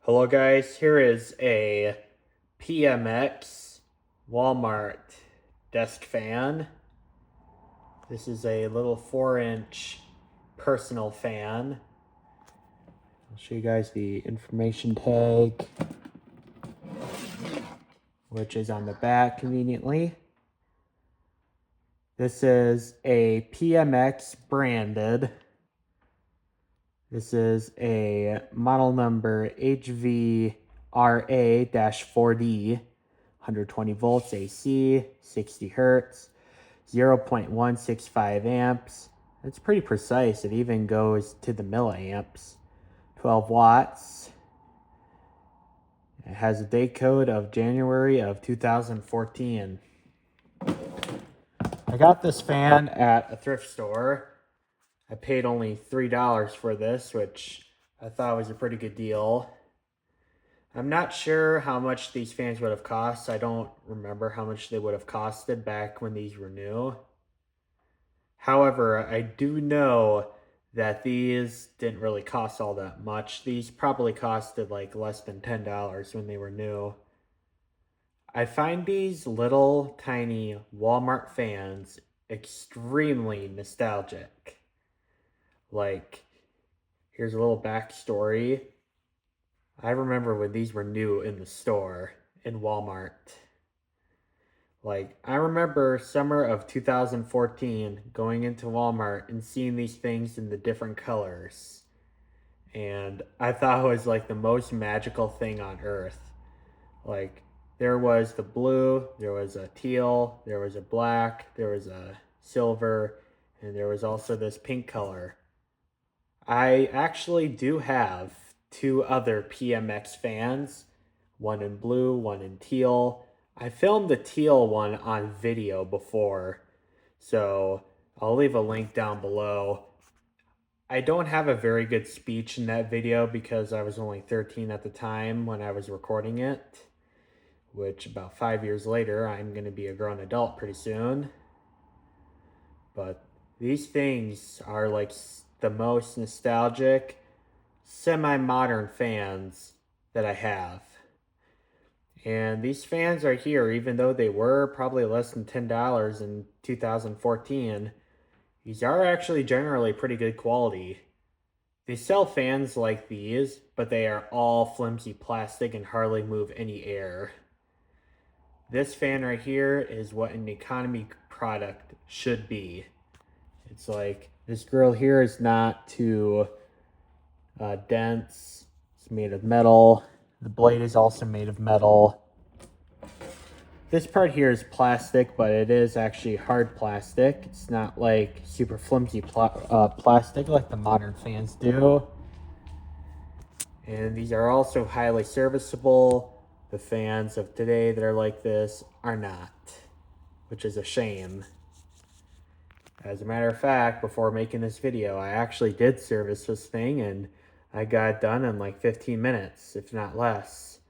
Hello guys, here is a PMX Walmart desk fan. This is a little 4-inch personal fan. I'll show you guys the information tag, which is on the back conveniently. This is a PMX branded. This is a model number HVRA-4D, 120 volts AC, 60 hertz, 0.165 amps. It's pretty precise. It even goes to the milliamps. 12 watts. It has a date code of January of 2014. I got this fan at a thrift store. I paid only $3 for this, which I thought was a pretty good deal. I'm not sure how much these fans would have cost. I don't remember how much they would have costed back when these were new. However, I do know that these didn't really cost all that much. These probably costed like less than $10 when they were new. I find these little tiny Walmart fans extremely nostalgic. Like, here's a little backstory. I remember when these were new in the store in Walmart. Like, I remember summer of 2014 going into Walmart and seeing these things in the different colors. And I thought it was like the most magical thing on earth. Like, there was the blue, there was a teal, there was a black, there was a silver, and there was also this pink color. I actually do have two other PMX fans, one in blue, one in teal. I filmed the teal one on video before, so I'll leave a link down below. I don't have a very good speech in that video because I was only 13 at the time when I was recording it, which about 5 years later, I'm going to be a grown adult pretty soon. But these things are like the most nostalgic, semi-modern fans that I have. And these fans are here, even though they were probably less than $10 in 2014. These are actually generally pretty good quality. They sell fans like these, but they are all flimsy plastic and hardly move any air. This fan right here is what an economy product should be. It's like, this grill here is not too dense. It's made of metal. The blade is also made of metal. This part here is plastic, but it is actually hard plastic. It's not like super flimsy plastic like the modern fans do. And these are also highly serviceable. The fans of today that are like this are not, which is a shame. As a matter of fact, before making this video, I actually did service this thing and I got it done in like 15 minutes, if not less.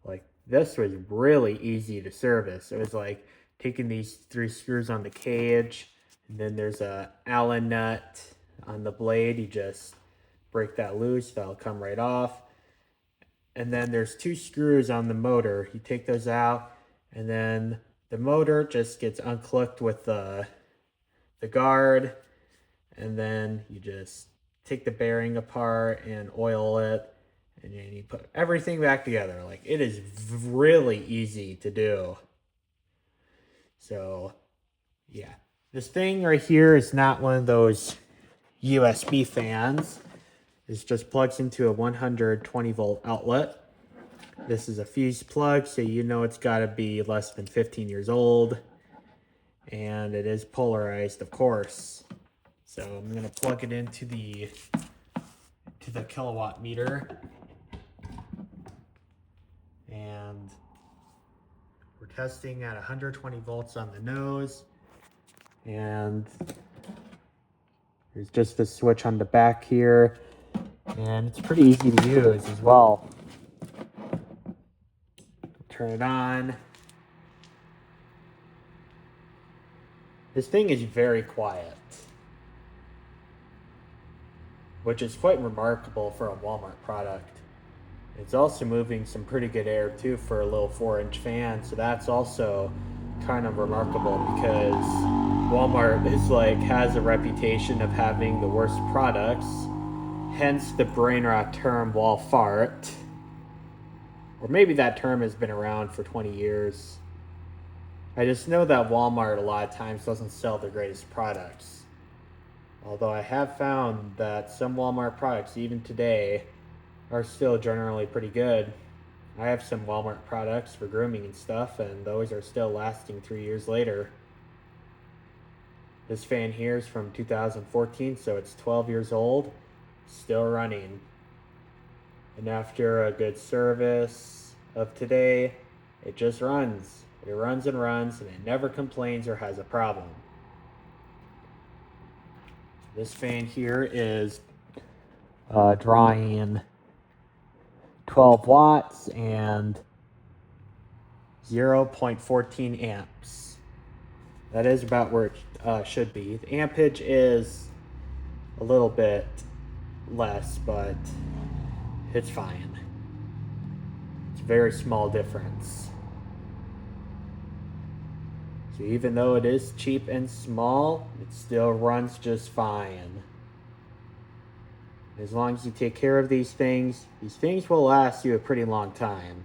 Like, this was really easy to service. It was like taking these 3 screws on the cage, and then there's a Allen nut on the blade. You just break that loose, that'll come right off. And then there's 2 screws on the motor. You take those out, and then the motor just gets unclipped with the guard, and then you just take the bearing apart and oil it, and then you put everything back together. Like, it is really easy to do. So yeah, this thing right here is not one of those USB fans. This just plugs into a 120 volt outlet. This is a fused plug, so you know it's got to be less than 15 years old. And it is polarized, of course. So I'm going to plug it into the kilowatt meter. And we're testing at 120 volts on the nose. And there's just a switch on the back here. And it's pretty easy to use as well. Turn it on. This thing is very quiet, which is quite remarkable for a Walmart product. It's also moving some pretty good air too for a little 4-inch fan, so that's also kind of remarkable because Walmart is like has a reputation of having the worst products, hence the brain rot term wall fart. Or maybe that term has been around for 20 years. I just know that Walmart a lot of times doesn't sell the greatest products. Although I have found that some Walmart products, even today, are still generally pretty good. I have some Walmart products for grooming and stuff, and those are still lasting 3 years later. This fan here is from 2014, so it's 12 years old, still running. And after a good service of today, it just runs. It runs and runs, and it never complains or has a problem. This fan here is drawing 12 watts and 0.14 amps. That is about where it should be. The ampage is a little bit less, but it's fine. It's a very small difference. So even though it is cheap and small, it still runs just fine. As long as you take care of these things will last you a pretty long time.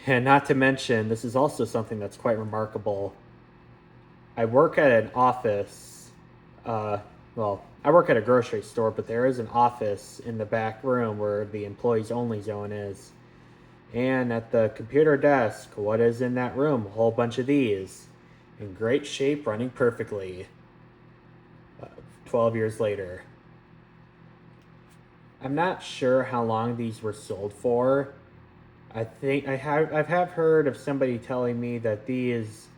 And not to mention, this is also something that's quite remarkable. I work at an office, I work at a grocery store, but there is an office in the back room where the employees only zone is. And at the computer desk, what is in that room? A whole bunch of these. In great shape, running perfectly. 12 years later. I'm not sure how long these were sold for. I've heard of somebody telling me that these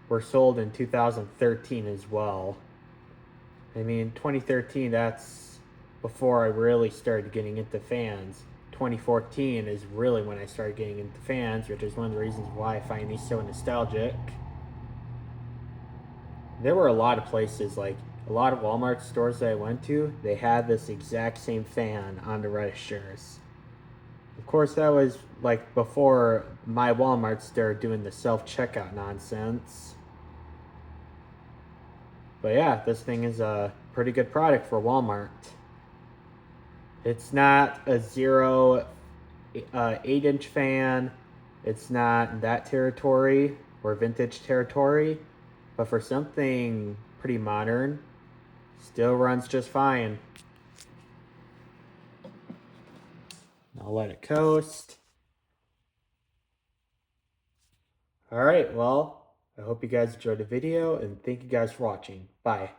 were sold in 2013 as well. I mean, 2013, that's before I really started getting into fans. 2014 is really when I started getting into fans, which is one of the reasons why I find these so nostalgic. There were a lot of places, like a lot of Walmart stores that I went to, they had this exact same fan on the registers. Of course, that was like before my Walmart started doing the self-checkout nonsense. But yeah, this thing is a pretty good product for Walmart. It's not a 8-inch fan. It's not in that territory or vintage territory. But for something pretty modern, still runs just fine. I'll let it coast. Alright, well, I hope you guys enjoyed the video, and thank you guys for watching. Bye.